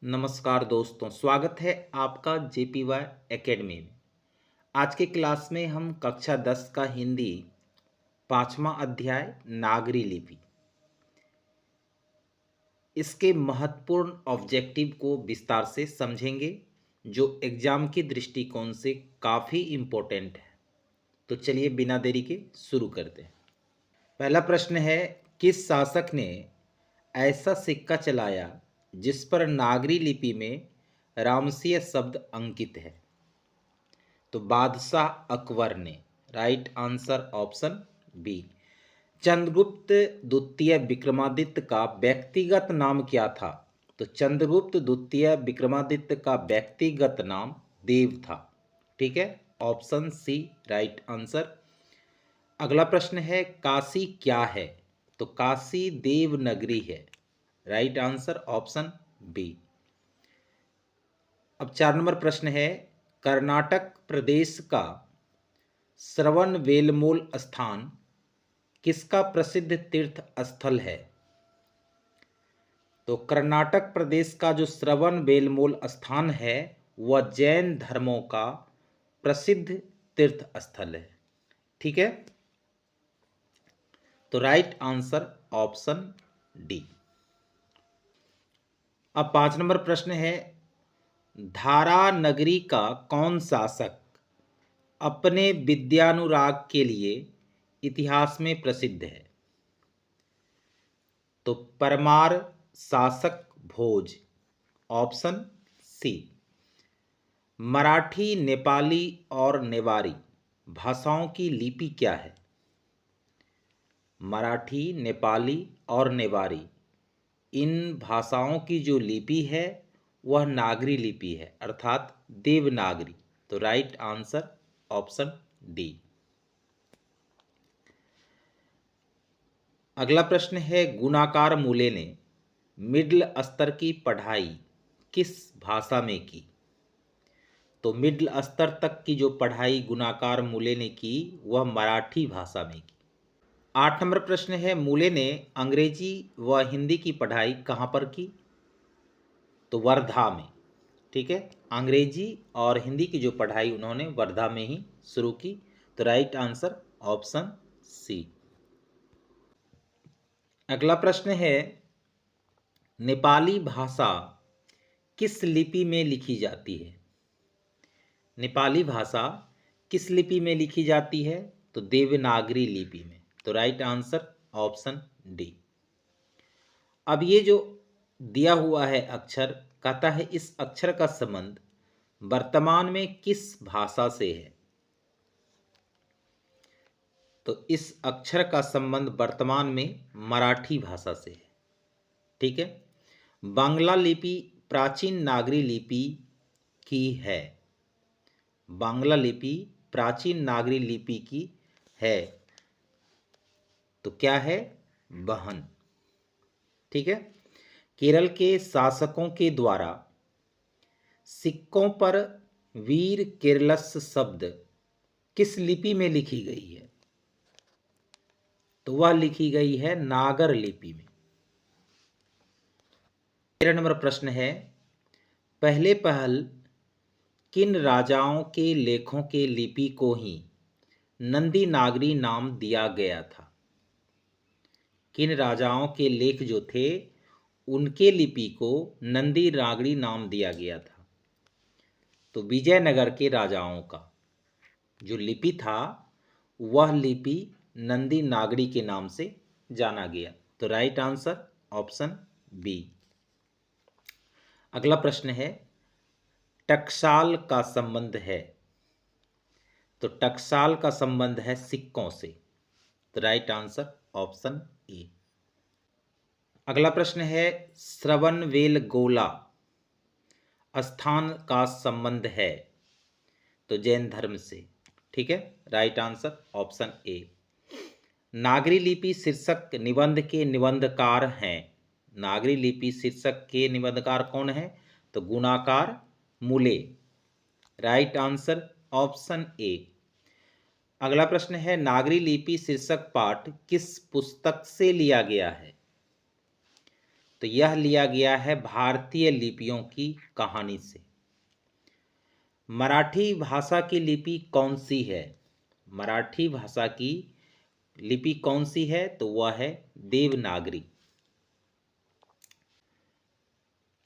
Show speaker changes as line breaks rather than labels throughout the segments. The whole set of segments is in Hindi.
नमस्कार दोस्तों, स्वागत है आपका जेपीवाई एकेडमी में। आज के क्लास में हम कक्षा 10 का हिंदी 5वां अध्याय नागरी लिपि, इसके महत्वपूर्ण ऑब्जेक्टिव को विस्तार से समझेंगे, जो एग्जाम की दृष्टिकोण से काफ़ी इम्पोर्टेंट है। तो चलिए बिना देरी के शुरू करते हैं। पहला प्रश्न है, किस शासक ने ऐसा सिक्का चलाया जिस पर नागरी लिपि में रामसीय शब्द अंकित है? तो बादशाह अकबर ने। Right answer option B. Chandragupta द्वितीय विक्रमादित्य का व्यक्तिगत नाम क्या था? तो चंद्रगुप्त द्वितीय विक्रमादित्य का व्यक्तिगत नाम देव था। ठीक है, ऑप्शन सी राइट आंसर। अगला प्रश्न है, काशी क्या है? तो काशी देवनगरी है। Right answer option B. अब 4 नंबर प्रश्न है, कर्नाटक प्रदेश का श्रवणबेलगोला स्थान किसका प्रसिद्ध तीर्थ स्थल है? तो कर्नाटक प्रदेश का जो श्रवणबेलगोला स्थान है वह जैन धर्मों का प्रसिद्ध तीर्थ स्थल है। ठीक है, तो राइट आंसर ऑप्शन डी। अब 5 नंबर प्रश्न है, धारा नगरी का कौन शासक अपने विद्यानुराग के लिए इतिहास में प्रसिद्ध है? तो परमार शासक भोज। Option C. मराठी, नेपाली और नेवारी भाषाओं की लिपि क्या है? मराठी, नेपाली और नेवारी इन भाषाओं की जो लिपि है वह नागरी लिपि है, अर्थात देवनागरी। तो राइट आंसर ऑप्शन डी। अगला प्रश्न है, गुणाकार मूले ने मिडिल स्तर की पढ़ाई किस भाषा में की? तो मिडिल स्तर तक की जो पढ़ाई गुणाकार मूले ने की वह मराठी भाषा में की। 8 नंबर प्रश्न है, मूले ने अंग्रेजी व हिंदी की पढ़ाई कहाँ पर की? तो वर्धा में। ठीक है, अंग्रेजी और हिंदी की जो पढ़ाई उन्होंने वर्धा में ही शुरू की। तो राइट आंसर ऑप्शन सी। अगला प्रश्न है, नेपाली भाषा किस लिपि में लिखी जाती है? नेपाली भाषा किस लिपि में लिखी जाती है? तो देवनागरी लिपि में। तो राइट आंसर ऑप्शन डी। अब ये जो दिया हुआ है अक्षर, कहता है इस अक्षर का संबंध वर्तमान में किस भाषा से है? तो इस अक्षर का संबंध वर्तमान में मराठी भाषा से है। ठीक है, बांग्ला लिपि प्राचीन नागरी लिपि की है। बांग्ला लिपि प्राचीन नागरी लिपि की है, तो क्या है? बहन। ठीक है, केरल के शासकों के द्वारा सिक्कों पर वीर केरलस शब्द किस लिपि में लिखी गई है? तो वह लिखी गई है नागर लिपि में। 13 नंबर प्रश्न है, पहले पहल किन राजाओं के लेखों के लिपि को ही नंदी नागरी नाम दिया गया था? किन राजाओं के लेख जो थे उनके लिपि को नंदी नागरी नाम दिया गया था? तो विजयनगर के राजाओं का जो लिपि था वह लिपि नंदी नागरी के नाम से जाना गया। तो राइट आंसर ऑप्शन बी। अगला प्रश्न है, टकसाल का संबंध है? तो टकसाल का संबंध है सिक्कों से। तो राइट आंसर ऑप्शन ए। अगला प्रश्न है, श्रवणबेलगोला स्थान का संबंध है? तो जैन धर्म से। ठीक है, राइट आंसर ऑप्शन ए। नागरी लिपि शीर्षक निबंध के निबंधकार हैं? नागरी लिपि शीर्षक के निबंधकार कौन है? तो गुणाकार मूले। राइट आंसर ऑप्शन ए। अगला प्रश्न है, नागरी लिपि शीर्षक पाठ किस पुस्तक से लिया गया है? तो यह लिया गया है भारतीय लिपियों की कहानी से। मराठी भाषा की लिपि कौन सी है? मराठी भाषा की लिपि कौन सी है? तो वह है देवनागरी।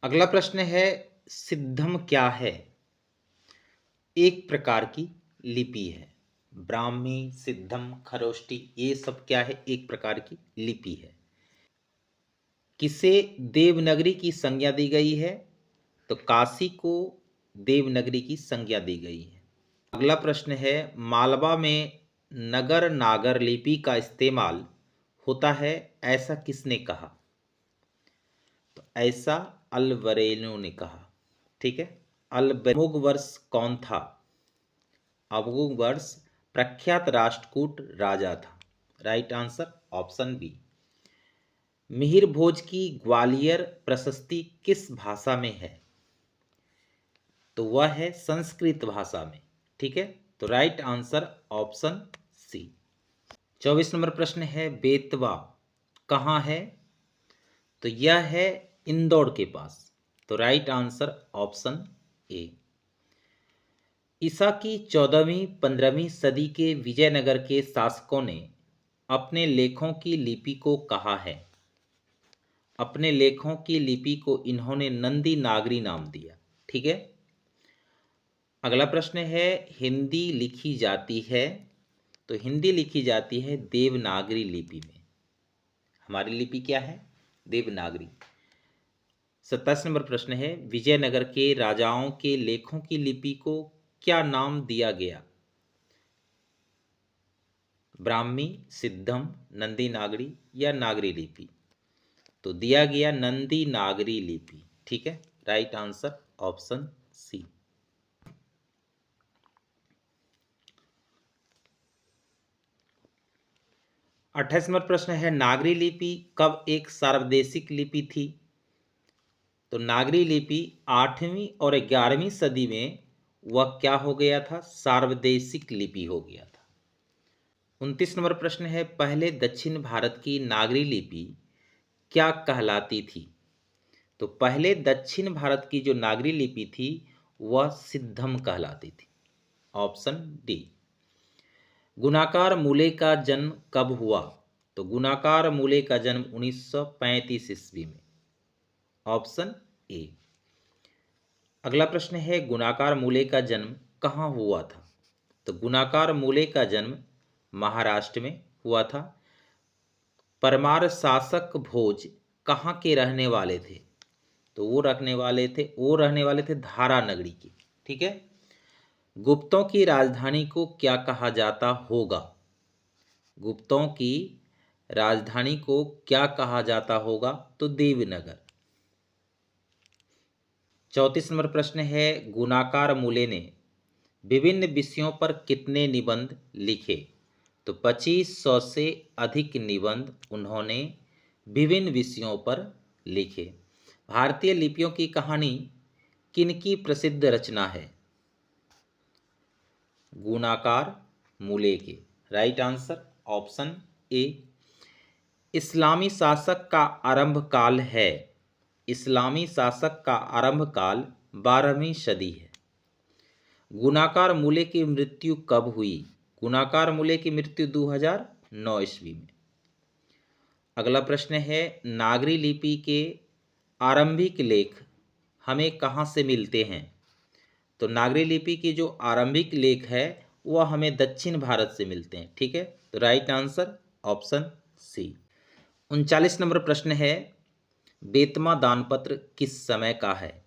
अगला प्रश्न है, सिद्धम क्या है? एक प्रकार की लिपि है। ब्राह्मी, सिद्धम, खरोष्टी, ये सब क्या है? एक प्रकार की लिपि है। किसे देवनागरी की संज्ञा दी गई है? तो काशी को देवनागरी की संज्ञा दी गई है। अगला प्रश्न है, मालवा में नगर नागर लिपि का इस्तेमाल होता है, ऐसा किसने कहा? तो ऐसा अलबरेनो ने कहा। ठीक है। अमोघ वर्ष कौन था? अमोघ वर्ष प्रख्यात राष्ट्रकूट राजा था। Right answer option B. Mihir Bhoj की ग्वालियर प्रशस्ति किस भाषा में है? तो वह है संस्कृत भाषा में। ठीक है, तो right answer option C. 24 number प्रश्न है, बेतवा कहाँ है? तो यह है इंदौर के पास। तो राइट आंसर ऑप्शन ए। ईसा की 14वीं 15वीं सदी के विजयनगर के शासकों ने अपने लेखों की लिपि को कहा है। अपने लेखों की लिपि को इन्होंने नंदी नागरी नाम दिया। ठीक है। अगला प्रश्न है, हिंदी लिखी जाती है? तो हिंदी लिखी जाती है देवनागरी लिपि में। हमारी लिपि क्या है? देवनागरी। 27 नंबर प्रश्न है, विजयनगर के राजाओं के लेखों की लिपि को क्या नाम दिया गया? ब्राह्मी, सिद्धम, नंदी नागरी या नागरी लिपि? तो दिया गया नंदी नागरी लिपि। ठीक है, right answer option C. 28 number प्रश्न है, नागरी लिपि कब एक सार्वदेशिक लिपि थी? तो नागरी लिपि 8वीं और 11वीं सदी में वह क्या हो गया था? सार्वदेशिक लिपि हो गया था। 29 नंबर प्रश्न है, पहले दक्षिण भारत की नागरी लिपि क्या कहलाती थी? तो पहले दक्षिण भारत की जो नागरी लिपि थी वह सिद्धम कहलाती थी। Option D. गुणाकार मूले का जन्म कब हुआ? तो गुणाकार मूले का जन्म 1935 ईस्वी में। Option A. अगला प्रश्न है, गुणाकार मूले का जन्म कहाँ हुआ था? तो गुणाकार मूले का जन्म महाराष्ट्र में हुआ था। परमार शासक भोज कहाँ के रहने वाले थे? तो वो रहने वाले थे धारा नगरी के। ठीक है। गुप्तों की राजधानी को क्या कहा जाता होगा? गुप्तों की राजधानी को क्या कहा जाता होगा? तो देवनगर। 34 नंबर प्रश्न है, गुणाकार मूले ने विभिन्न विषयों पर कितने निबंध लिखे? तो 2500 से अधिक निबंध उन्होंने विभिन्न विषयों पर लिखे। भारतीय लिपियों की कहानी किनकी प्रसिद्ध रचना है? गुणाकार मूले के। Right answer option A. इस्लामी शासक का आरंभ काल है? इस्लामी शासक का आरंभ काल 12वीं सदी है। गुणाकार मूले की मृत्यु कब हुई? गुणाकार मूले की मृत्यु 2009 ईस्वी में। अगला प्रश्न है, नागरी लिपि के आरंभिक लेख हमें कहाँ से मिलते हैं? तो नागरी लिपि की जो आरंभिक लेख है वह हमें दक्षिण भारत से मिलते हैं। ठीक है, तो right answer option C. 39 number प्रश्न है, बेतमा दानपत्र किस समय का है?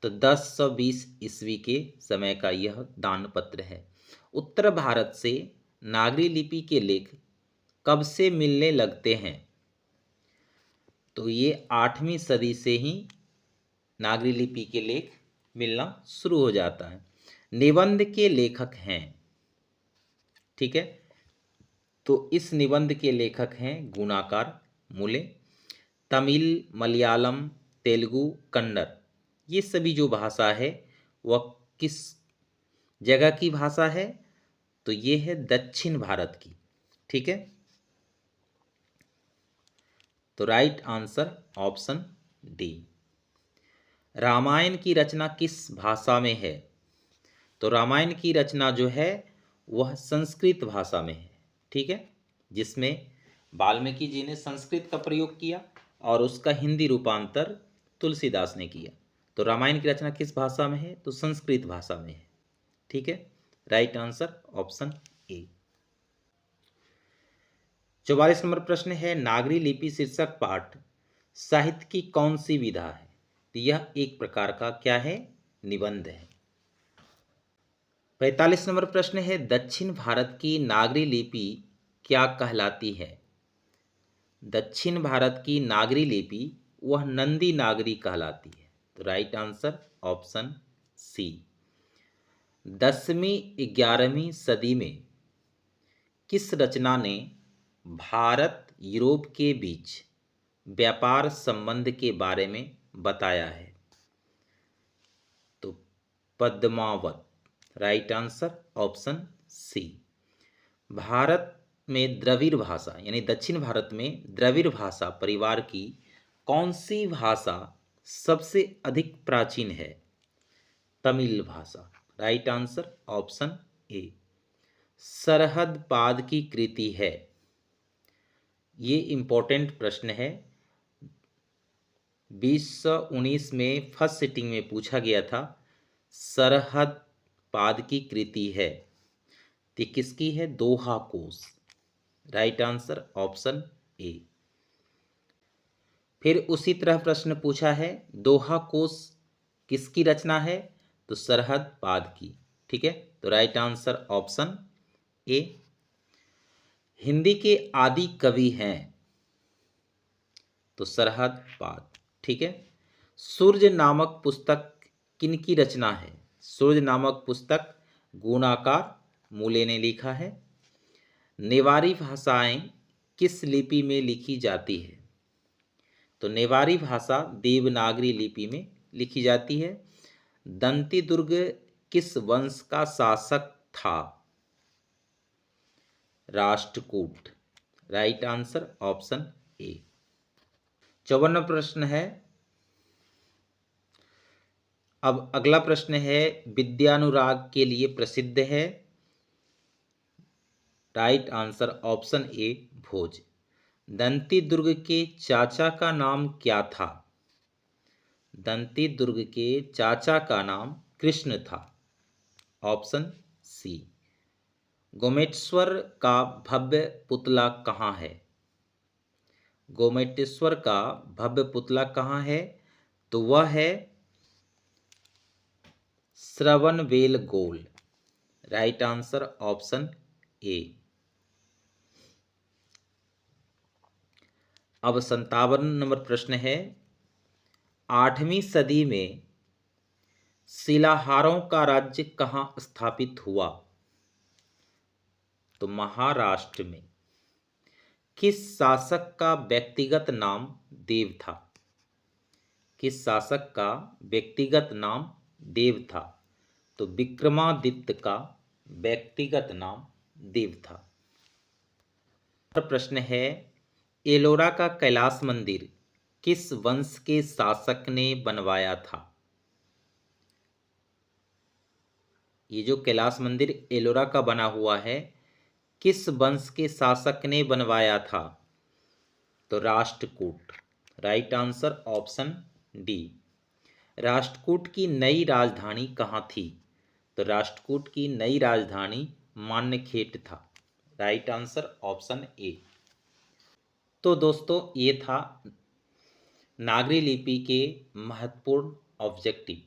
तो 1020 ईस्वी के समय का यह दानपत्र है। उत्तर भारत से नागरी लिपि के लेख कब से मिलने लगते हैं? तो ये 8वीं सदी से ही नागरी लिपि के लेख मिलना शुरू हो जाता है। निबंध के लेखक हैं। ठीक है, तो इस निबंध के लेखक हैं गुणाकार मूले। तमिल, मलयालम, तेलुगु, कन्नड़, ये सभी जो भाषा है वह किस जगह की भाषा है? तो ये है दक्षिण भारत की। ठीक है, तो right answer option D. Ramayana की रचना किस भाषा में है? तो रामायण की रचना जो है वह संस्कृत भाषा में है, ठीक है, जिसमें वाल्मीकि जी ने संस्कृत का प्रयोग किया और उसका हिंदी रूपांतर तुलसीदास ने किया। तो रामायण की रचना किस भाषा में है? तो संस्कृत भाषा में है, ठीक है, राइट आंसर ऑप्शन ए। 44 नंबर प्रश्न है, नागरी लिपि शीर्षक पाठ साहित्य की कौन सी विधा है? तो यह एक प्रकार का क्या है? निबंध है। 45 नंबर प्रश्न है, दक्षिण भारत की नागरी लिपि क्या कहलाती है? दक्षिण भारत की नागरी लिपि वह नंदी नागरी कहलाती है। तो राइट आंसर ऑप्शन सी। 10वीं-11वीं सदी में किस रचना ने भारत यूरोप के बीच व्यापार संबंध के बारे में बताया है? तो Padmavat, right answer option C. Bharat में द्रविड़ भाषा यानी दक्षिण भारत में द्रविड़ भाषा परिवार की कौन सी भाषा सबसे अधिक प्राचीन है? तमिल भाषा, राइट आंसर ऑप्शन ए। सरहद पाद की कृति है, ये इंपॉर्टेंट प्रश्न है, 2019 में फर्स्ट सिटिंग में पूछा गया था। सरहद पाद की कृति है, तो किसकी है? दोहा कोश, राइट आंसर ऑप्शन ए। फिर उसी तरह प्रश्न पूछा है, दोहा कोश किसकी रचना है? तो सरहद पाद की, ठीक है, तो राइट आंसर ऑप्शन ए। हिंदी के आदि कवि हैं? तो सरहद पाद, ठीक है। सूर्य नामक पुस्तक किनकी रचना है? सूर्य नामक पुस्तक गुणाकार मूले ने लिखा है। नेवारी भाषाएं किस लिपि में लिखी जाती है? तो नेवारी भाषा देवनागरी लिपि में लिखी जाती है। दंती दुर्ग किस वंश का शासक था? Rashtrakuta, right answer option A. 54वां प्रश्न है, अब अगला प्रश्न है, विद्यानुराग के लिए प्रसिद्ध है? राइट आंसर ऑप्शन ए भोज। दंती दुर्ग के चाचा का नाम क्या था? दंती दुर्ग के चाचा का नाम कृष्ण था, ऑप्शन सी। गोमेटेश्वर का भव्य पुतला कहाँ है? गोमेटेश्वर का भव्य पुतला कहाँ है? तो वह है श्रवणबेलगोल, राइट आंसर ऑप्शन ए। अब 57 नंबर प्रश्न है, 8वीं सदी में शिलाहारों का राज्य कहाँ स्थापित हुआ? तो महाराष्ट्र में। किस शासक का व्यक्तिगत नाम देव था? किस शासक का व्यक्तिगत नाम देव था? तो विक्रमादित्य का व्यक्तिगत नाम देव था। प्रश्न है, एलोरा का कैलाश मंदिर किस वंश के शासक ने बनवाया था? ये जो कैलाश मंदिर एलोरा का बना हुआ है, किस वंश के शासक ने बनवाया था? तो Rashtrakuta, right answer option D. Rashtrakuta की नई राजधानी कहाँ थी? तो राष्ट्रकूट की नई राजधानी मान्यखेट था, राइट आंसर ऑप्शन ए। तो दोस्तों ये था नागरी लिपि के महत्वपूर्ण ऑब्जेक्टिव।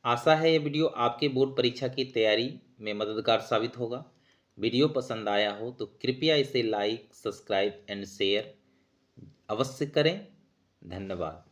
आशा है ये वीडियो आपके बोर्ड परीक्षा की तैयारी में मददगार साबित होगा। वीडियो पसंद आया हो तो कृपया इसे लाइक, सब्सक्राइब एंड शेयर अवश्य करें। धन्यवाद।